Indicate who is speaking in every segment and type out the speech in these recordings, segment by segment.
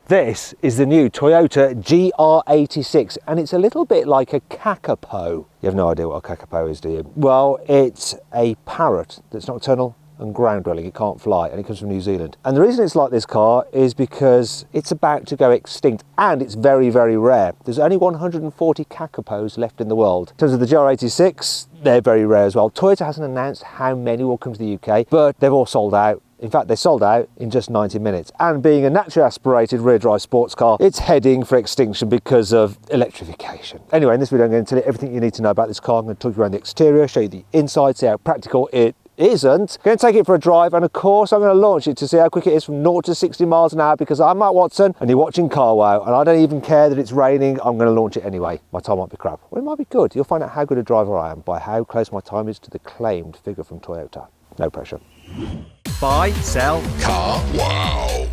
Speaker 1: This is the new Toyota GR86 and it's a little bit like a kakapo. You have no idea what a kakapo is, do you? Well, it's a parrot that's nocturnal and ground dwelling. It can't fly and it comes from New Zealand. And the reason it's like this car is because it's about to go extinct and it's very, very rare. There's only 140 kakapos left in the world. In terms of the GR86, they're very rare as well. Toyota hasn't announced how many will come to the UK, but they've all sold out. In fact, they sold out in just 90 minutes. And being a naturally aspirated rear drive sports car, it's heading for extinction because of electrification. Anyway, in this video, I'm going to tell you everything you need to know about this car. I'm going to talk you around the exterior, show you the inside, see how practical it isn't. Going to take it for a drive, and of course I'm going to launch it to see how quick it is from 0 to 60 miles an hour, because I'm Matt Watson and you're watching Car Wow, and I don't even care that it's raining. I'm going to launch it anyway. My time might be crap, or it might be good. You'll find out how good a driver I am by how close my time is to the claimed figure from Toyota. No pressure. Buy, sell, Car Wow.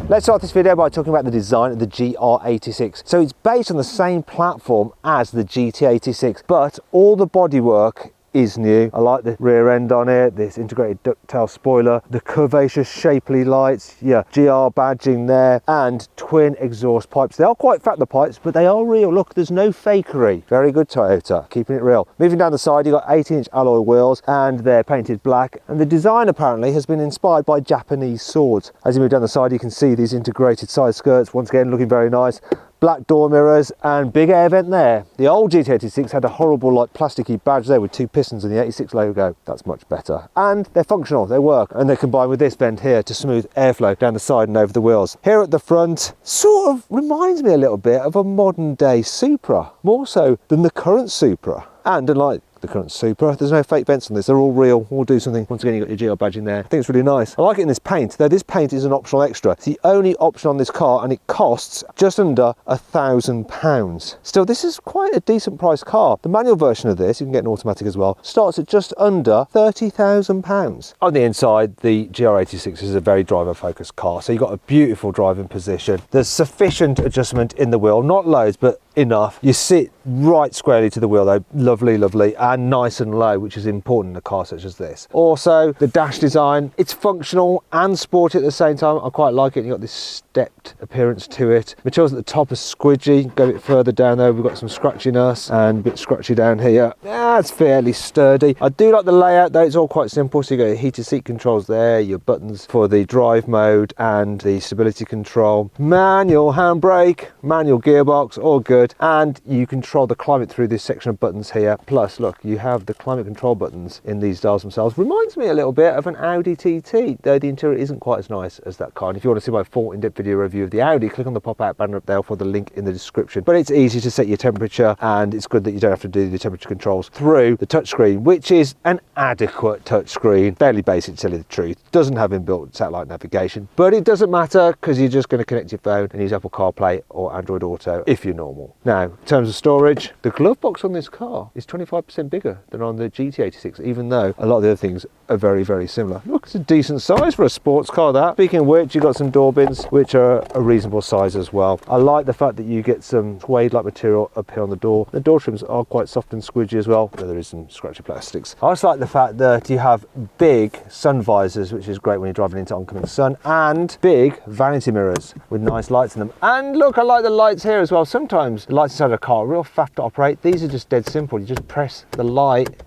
Speaker 1: Let's start this video by talking about the design of the GR86. So it's based on the same platform as the GT86, but all the bodywork is new. I like the rear end on it, this integrated ducktail spoiler, the curvaceous shapely lights, yeah, GR badging there, and twin exhaust pipes. They are quite fat, the pipes, but they are real. Look, there's no fakery. Very good, Toyota, keeping it real. Moving down the side, you've got 18-inch alloy wheels and they're painted black, and the design apparently has been inspired by Japanese swords. As you move down the side, you can see these integrated side skirts, once again looking very nice. Black door mirrors and big air vent there. The old GT86 had a horrible like plasticky badge there with 2 pistons and the 86 logo. That's much better. And they're functional, they work, and they're combined with this vent here to smooth airflow down the side and over the wheels. Here at the front, sort of reminds me a little bit of a modern day Supra, more so than the current Supra. And unlike the current Supra, there's no fake vents on this, they're all real, all do something. Once again, you've got your GR badge in there. I think it's really nice. I like it in this paint, though this paint is an optional extra. It's the only option on this car and it costs just under £1,000. Still, this is quite a decent priced car. The manual version of this, you can get an automatic as well, starts at just under £30,000. On the inside, the GR86 is a very driver focused car, so you've got a beautiful driving position. There's sufficient adjustment in the wheel, not loads, but enough. You sit right squarely to the wheel though, lovely, lovely, and nice and low, which is important in a car such as this. Also, the dash design, it's functional and sporty at the same time. I quite like it. You've got this stepped appearance to it. Materials at the top are squidgy. Go a bit further down there, we've got some scratchiness and a bit scratchy down here. That's fairly sturdy. I do like the layout though, it's all quite simple. So you got your heated seat controls there, your buttons for the drive mode and the stability control, manual handbrake, manual gearbox, all good. And you control the climate through this section of buttons here. Plus, look, you have the climate control buttons in these dials themselves. Reminds me a little bit of an Audi TT, though the interior isn't quite as nice as that car. And if you want to see my full in-depth video review of the Audi, click on the pop-out banner up there for the link in the description. But it's easy to set your temperature, and it's good that you don't have to do the temperature controls through the touchscreen, which is an adequate touchscreen. Fairly basic, to tell you the truth. Doesn't have inbuilt satellite navigation, but it doesn't matter because you're just going to connect your phone and use Apple CarPlay or Android Auto if you're normal. Now, in terms of storage, the glove box on this car is 25% bigger than on the GT86, even though a lot of the other things are very, very similar. Look, it's a decent size for a sports car, that. Speaking of which, you've got some door bins, which are a reasonable size as well. I like the fact that you get some suede-like material up here on the door. The door trims are quite soft and squidgy as well, though there is some scratchy plastics. I also like the fact that you have big sun visors, which is great when you're driving into oncoming sun, and big vanity mirrors with nice lights in them. And look, I like the lights here as well. Sometimes the lights inside a car are real faff to operate. These are just dead simple. You just press the light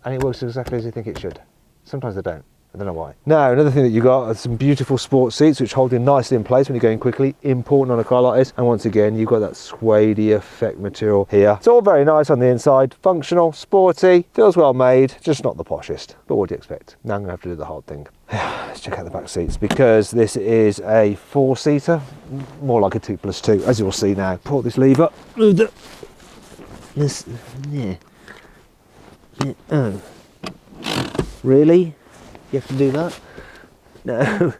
Speaker 1: and it works exactly as you think it should. Sometimes they don't. I don't know why. Now, another thing that you got are some beautiful sports seats which hold you nicely in place when you're going quickly. Important on a car like this. And once again, you've got that suede-y effect material here. It's all very nice on the inside. Functional, sporty, feels well made, just not the poshest. But what do you expect? Now I'm going to have to do the hard thing. Let's check out the back seats, because this is a 4-seater, more like a 2+2, as you'll see now. Pull this lever. This, yeah. Oh. Really? You have to do that? No.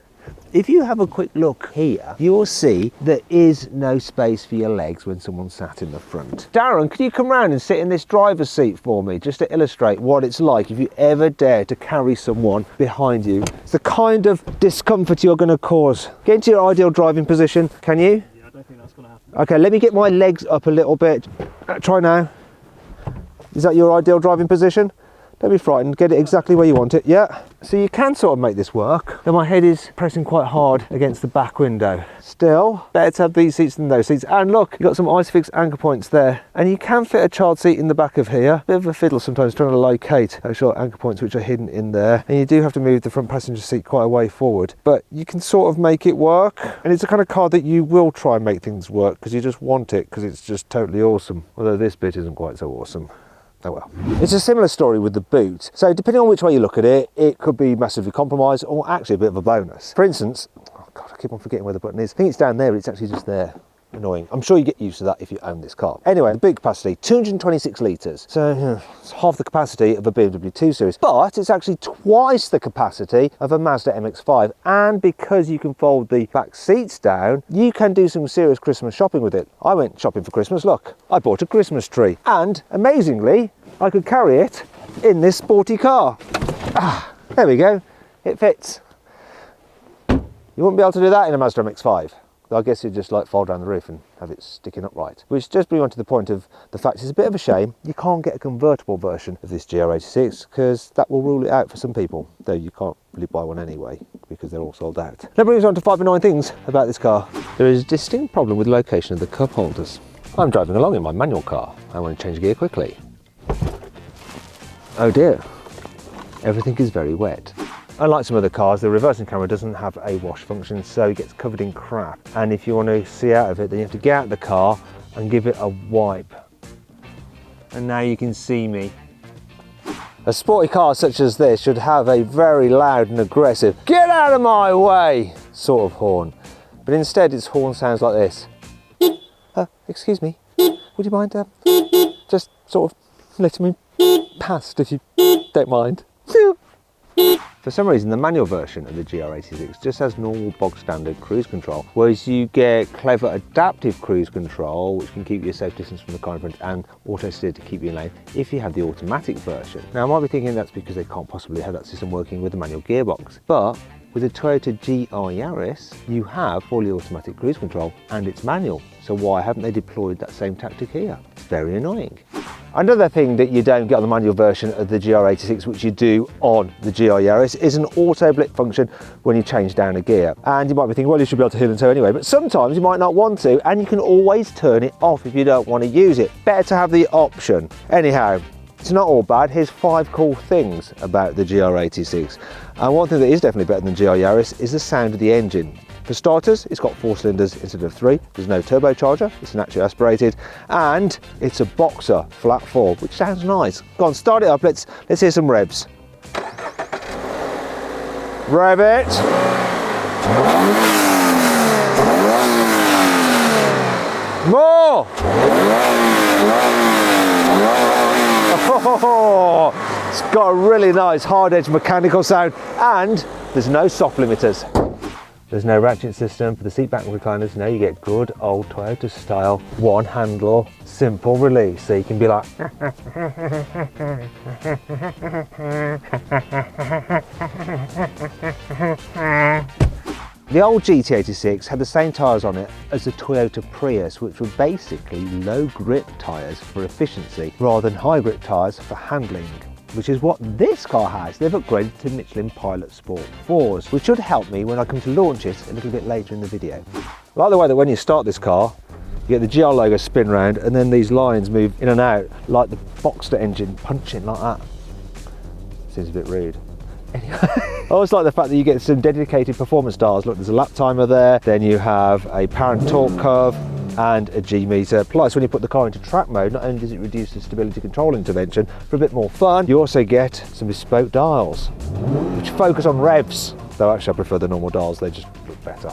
Speaker 1: If you have a quick look here, you'll see there is no space for your legs when someone's sat in the front. Darren, can you come round and sit in this driver's seat for me, just to illustrate what it's like if you ever dare to carry someone behind you? It's the kind of discomfort you're going to cause. Get into your ideal driving position, can you?
Speaker 2: Yeah, I don't think that's going to happen.
Speaker 1: Okay, let me get my legs up a little bit. Try now. Is that your ideal driving position? Don't be frightened, get it exactly where you want it, yeah. So you can sort of make this work. Then my head is pressing quite hard against the back window. Still, better to have these seats than those seats. And look, you've got some Isofix anchor points there. And you can fit a child seat in the back of here. Bit of a fiddle sometimes trying to locate actual anchor points which are hidden in there. And you do have to move the front passenger seat quite a way forward. But you can sort of make it work. And it's the kind of car that you will try and make things work because you just want it because it's just totally awesome. Although this bit isn't quite so awesome. Oh well. It's a similar story with the boot. So depending on which way you look at it, it could be massively compromised or actually a bit of a bonus. For instance, oh God, I keep on forgetting where the button is. I think it's down there, but it's actually just there. Annoying. I'm sure you get used to that if you own this car. Anyway, the boot capacity, 226 litres. So it's half the capacity of a BMW 2 Series, but it's actually twice the capacity of a Mazda MX-5. And because you can fold the back seats down, you can do some serious Christmas shopping with it. I went shopping for Christmas, look. I bought a Christmas tree. And amazingly, I could carry it in this sporty car. Ah, there we go. It fits. You wouldn't be able to do that in a Mazda MX-5. I guess you'd just like fold down the roof and have it sticking upright. Which just brings on to the point of the fact it's a bit of a shame you can't get a convertible version of this GR86 because that will rule it out for some people, though you can't really buy one anyway because they're all sold out. That brings on to 5 annoying things about this car. There is a distinct problem with the location of the cup holders. I'm driving along in my manual car. I want to change gear quickly. Oh dear, everything is very wet. Unlike some other cars, the reversing camera doesn't have a wash function, so it gets covered in crap. And if you want to see out of it, then you have to get out of the car and give it a wipe. And now you can see me. A sporty car such as this should have a very loud and aggressive, "Get out of my way!" sort of horn. But instead its horn sounds like this. Excuse me, would you mind just sort of letting me past if you don't mind? For some reason, the manual version of the GR86 just has normal bog standard cruise control, whereas you get clever adaptive cruise control, which can keep you a safe distance from the car in front, and auto steer to keep you in lane if you have the automatic version. Now, I might be thinking that's because they can't possibly have that system working with the manual gearbox, but with the Toyota GR Yaris, you have fully automatic cruise control and it's manual. So why haven't they deployed that same tactic here? It's very annoying. Another thing that you don't get on the manual version of the GR86, which you do on the GR Yaris, is an auto blip function when you change down a gear. And you might be thinking, well, you should be able to heel and toe anyway, but sometimes you might not want to, and you can always turn it off if you don't want to use it. Better to have the option. Anyhow, it's not all bad. Here's 5 cool things about the GR86. And one thing that is definitely better than GR Yaris is the sound of the engine. For starters, it's got 4 cylinders instead of 3. There's no turbocharger, it's naturally aspirated, and it's a boxer flat 4, which sounds nice. Go on, start it up, let's hear some revs. Rev it. More. Oh, it's got a really nice hard edge mechanical sound, and there's no soft limiters. There's no ratchet system for the seat back recliners. No, you get good old Toyota style one handle, simple release. So you can be like, the old GT86 had the same tyres on it as the Toyota Prius, which were basically low grip tyres for efficiency rather than high grip tyres for handling, which is what this car has. They've upgraded to Michelin Pilot Sport 4s, which should help me when I come to launch it a little bit later in the video. I like the way that when you start this car, you get the GR logo spin round and then these lines move in and out like the Boxster engine punching like that. Seems a bit rude. Anyway, I always like the fact that you get some dedicated performance dials. Look, there's a lap timer there, then you have a power and torque curve, and a G meter. Plus, when you put the car into track mode, not only does it reduce the stability control intervention for a bit more fun, you also get some bespoke dials, which focus on revs. Though actually I prefer the normal dials, they just look better.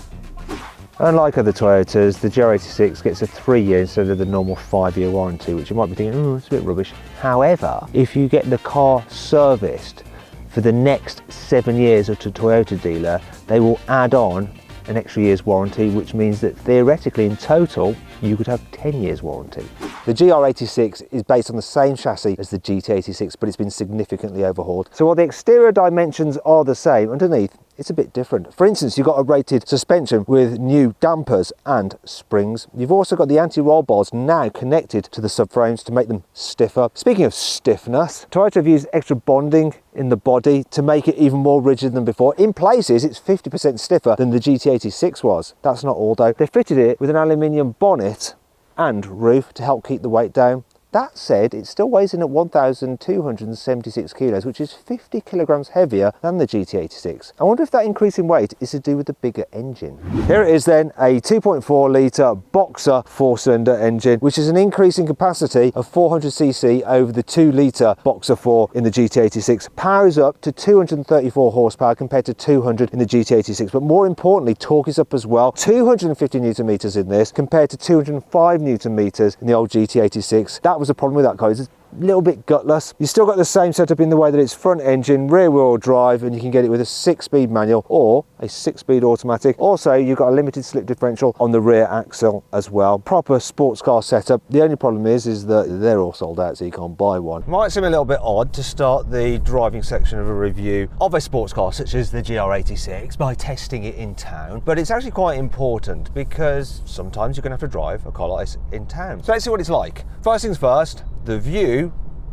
Speaker 1: Unlike other Toyotas, the GR86 gets a 3-year instead of the normal 5-year warranty, which you might be thinking, oh, it's a bit rubbish. However, if you get the car serviced for the next 7 years at a Toyota dealer, they will add on an extra year's warranty, which means that theoretically in total you could have 10 years warranty. The GR86 is based on the same chassis as the GT86, but it's been significantly overhauled. So while the exterior dimensions are the same, underneath it's a bit different. For instance, you've got a rated suspension with new dampers and springs. You've also got the anti-roll bars now connected to the subframes to make them stiffer. Speaking of stiffness, Toyota have used extra bonding in the body to make it even more rigid than before. In places, it's 50% stiffer than the GT86 was. That's not all though. They fitted it with an aluminium bonnet and roof to help keep the weight down. That said, it still weighs in at 1,276 kilos, which is 50 kilograms heavier than the GT86. I wonder if that increase in weight is to do with the bigger engine. Here it is then, a 2.4 litre Boxer 4-cylinder engine, which is an increase in capacity of 400cc over the 2 litre Boxer 4 in the GT86. Powers up to 234 horsepower compared to 200 in the GT86, but more importantly, torque is up as well. 250 newton meters in this compared to 205 newton meters in the old GT86. That was the problem with that car. It's a little bit gutless. You still got the same setup in the way that it's front engine, rear wheel drive, and you can get it with a 6-speed manual or a 6-speed automatic. Also, you've got a limited slip differential on the rear axle as well. Proper sports car setup. The only problem is that they're all sold out, so you can't buy one. It might seem a little bit odd to start the driving section of a review of a sports car such as the GR86 by testing it in town, but it's actually quite important because sometimes you're going to have to drive a car like this in town. So let's see what it's like. First things first, the view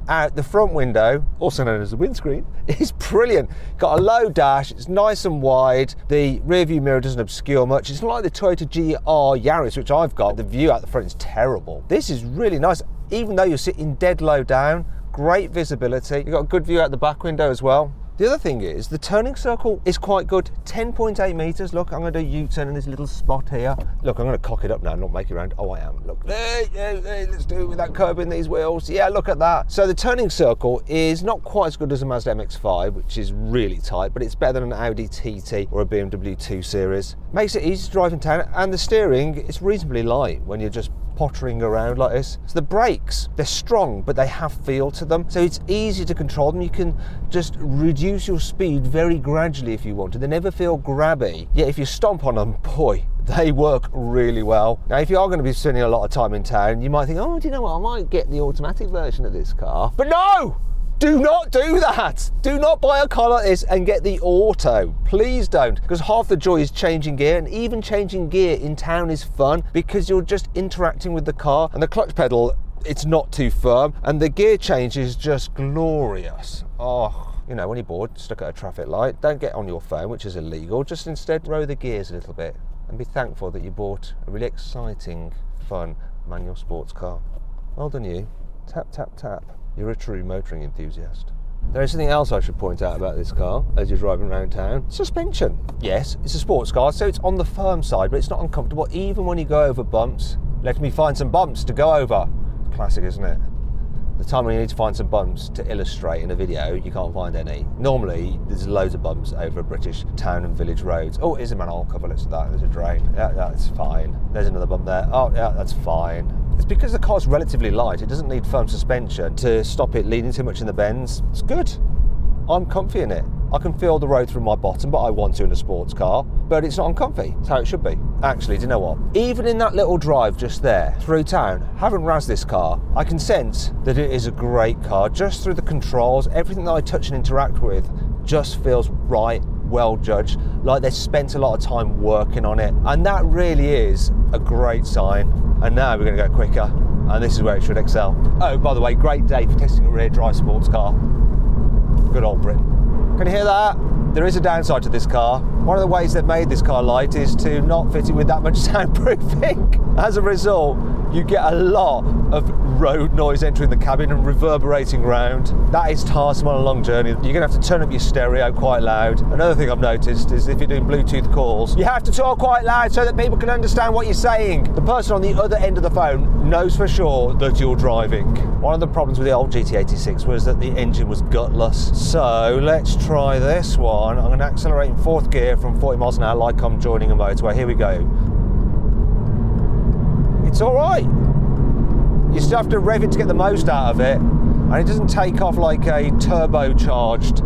Speaker 1: out the front window, also known as the windscreen, is brilliant. Got a low dash, it's nice and wide, the rear view mirror doesn't obscure much. It's not like the Toyota GR Yaris, which I've got. The view out the front is terrible. This is really nice, even though you're sitting dead low down. Great visibility. You've got a good view out the back window as well. The other thing is the turning circle is quite good, 10.8 meters. Look, I'm going to do a U-turn in this little spot here. Look, I'm going to cock it up now, not make it round. Oh, I am. Look, hey, let's do it with that curb in these wheels. Yeah, look at that. So the turning circle is not quite as good as a Mazda MX-5, which is really tight, but it's better than an Audi TT or a BMW 2 Series. Makes it easy to drive in town, and the steering is reasonably light when you're just pottering around like this. So the brakes, they're strong, but they have feel to them, so it's easy to control them. You can just reduce your speed very gradually if you want to. They never feel grabby, yet if you stomp on them, boy, they work really well. Now, if you are going to be spending a lot of time in town, you might think, oh, do you know what, I might get the automatic version of this car. But no! Do not do that. Do not buy a car like this and get the auto. Please don't, because half the joy is changing gear, and even changing gear in town is fun because you're just interacting with the car, and the clutch pedal, it's not too firm, and the gear change is just glorious. Oh, you know, when you're bored, stuck at a traffic light, don't get on your phone, which is illegal. Just instead row the gears a little bit and be thankful that you bought a really exciting, fun manual sports car. Well done you. Tap, tap, tap. You're a true motoring enthusiast. There is something else I should point out about this car as you're driving around town. Suspension. Yes, it's a sports car, so it's on the firm side, but it's not uncomfortable even when you go over bumps. Let me find some bumps to go over. Classic, isn't it? The time when you need to find some bumps to illustrate in a video, you can't find any. Normally, there's loads of bumps over British town and village roads. Oh, here's a manhole cover, let's do that. There's a drain. Yeah, that's fine. There's another bump there. Oh, yeah, that's fine. It's because the car's relatively light. It doesn't need firm suspension to stop it leaning too much in the bends. It's good. I'm comfy in it. I can feel the road through my bottom, but I want to in a sports car, but it's not uncomfy. It's how it should be. Actually, do you know what? Even in that little drive just there through town, haven't razzed this car, I can sense that it is a great car. Just through the controls, everything that I touch and interact with just feels right, well judged, like they spent a lot of time working on it. And that really is a great sign. And now we're going to go quicker, and this is where it should excel. Oh, by the way, great day for testing a rear drive sports car. Good old Britain. Can you hear that? There is a downside to this car. One of the ways they've made this car light is to not fit it with that much soundproofing. As a result, you get a lot of road noise entering the cabin and reverberating round. That is tiresome on a long journey. You're going to have to turn up your stereo quite loud. Another thing I've noticed is if you're doing Bluetooth calls, you have to talk quite loud so that people can understand what you're saying. The person on the other end of the phone knows for sure that you're driving. One of the problems with the old GT86 was that the engine was gutless. So let's try this one. I'm going to accelerate in 4th gear from 40 miles an hour like I'm joining a motorway. Here we go. It's all right. You still have to rev it to get the most out of it, and it doesn't take off like a turbocharged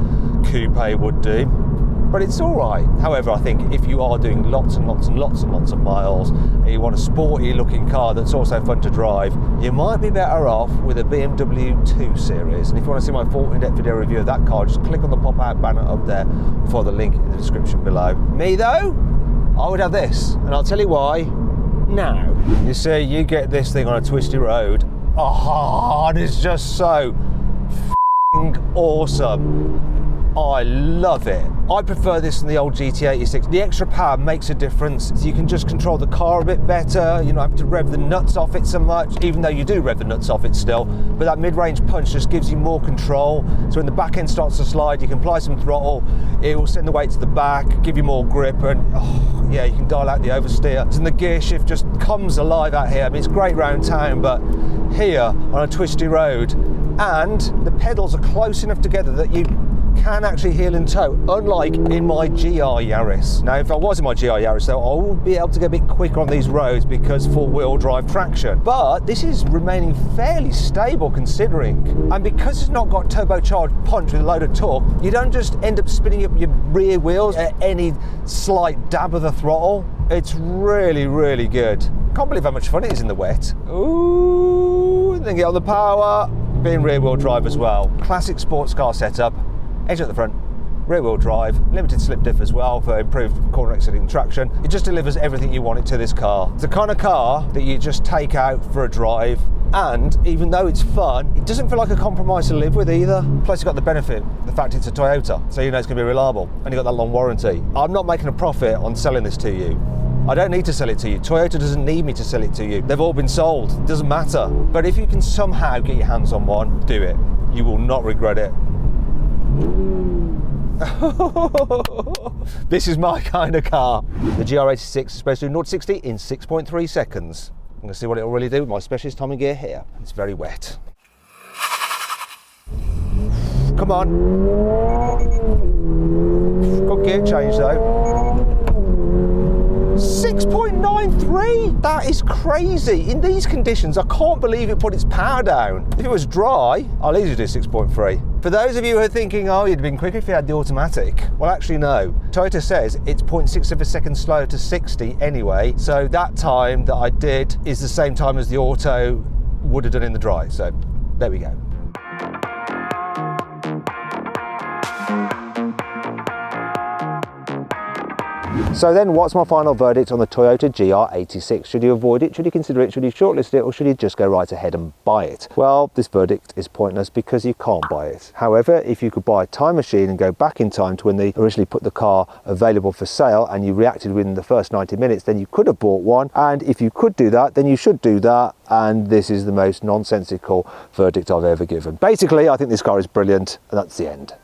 Speaker 1: coupe would do. but it's all right. However, I think if you are doing lots and lots and lots and lots of miles and you want a sporty looking car that's also fun to drive, you might be better off with a BMW 2 Series. And if you want to see my full in-depth video review of that car, just click on the pop-out banner up there or the link in the description below. Me though, I would have this, and I'll tell you why now. You see, you get this thing on a twisty road. Oh, and it's just so f***ing awesome. I love it. I prefer this than the old GT86. The extra power makes a difference. So you can just control the car a bit better. You don't have to rev the nuts off it so much, even though you do rev the nuts off it still. But that mid-range punch just gives you more control. So when the back end starts to slide, you can apply some throttle. It will send the weight to the back, give you more grip, and oh, yeah, you can dial out the oversteer. And the gear shift just comes alive out here. I mean, it's great round town, but here on a twisty road, and the pedals are close enough together that you can actually heel and toe, unlike in my GR Yaris. Now, if I was in my GR Yaris though, I would be able to go a bit quicker on these roads because four-wheel drive traction. But this is remaining fairly stable considering. And because it's not got turbocharged punch with a load of torque, you don't just end up spinning up your rear wheels at any slight dab of the throttle. It's really, really good. Can't believe how much fun it is in the wet. Ooh, and then get on the power, being rear wheel drive as well. Classic sports car setup. Engine at the front, rear wheel drive, limited slip diff as well for improved corner exiting traction. It just delivers everything you want it to this car. It's the kind of car that you just take out for a drive, and even though it's fun, it doesn't feel like a compromise to live with either. Plus, you've got the benefit, the fact it's a Toyota, so you know it's going to be reliable, and you've got that long warranty. I'm not making a profit on selling this to you. I don't need to sell it to you. Toyota doesn't need me to sell it to you. They've all been sold. It doesn't matter. But if you can somehow get your hands on one, do it. You will not regret it. This is my kind of car. The GR86 is supposed to do 0-60 in 6.3 seconds. I'm going to see what it will really do with my specialist timing gear here. It's very wet. Come on. Got gear change though. 6.93! That is crazy. In these conditions, I can't believe it put its power down. If it was dry, I'll easily do 6.3. For those of you who are thinking, oh, you'd been quicker if you had the automatic. Well, actually, no. Toyota says it's 0.6 of a second slower to 60 anyway. So that time that I did is the same time as the auto would have done in the dry. So there we go. So then, what's my final verdict on the Toyota GR86? Should you avoid it? Should you consider it? Should you shortlist it? Or should you just go right ahead and buy it? Well, this verdict is pointless because you can't buy it. However, if you could buy a time machine and go back in time to when they originally put the car available for sale and you reacted within the first 90 minutes, then you could have bought one. And if you could do that, then you should do that. And this is the most nonsensical verdict I've ever given. Basically, I think this car is brilliant, and that's the end.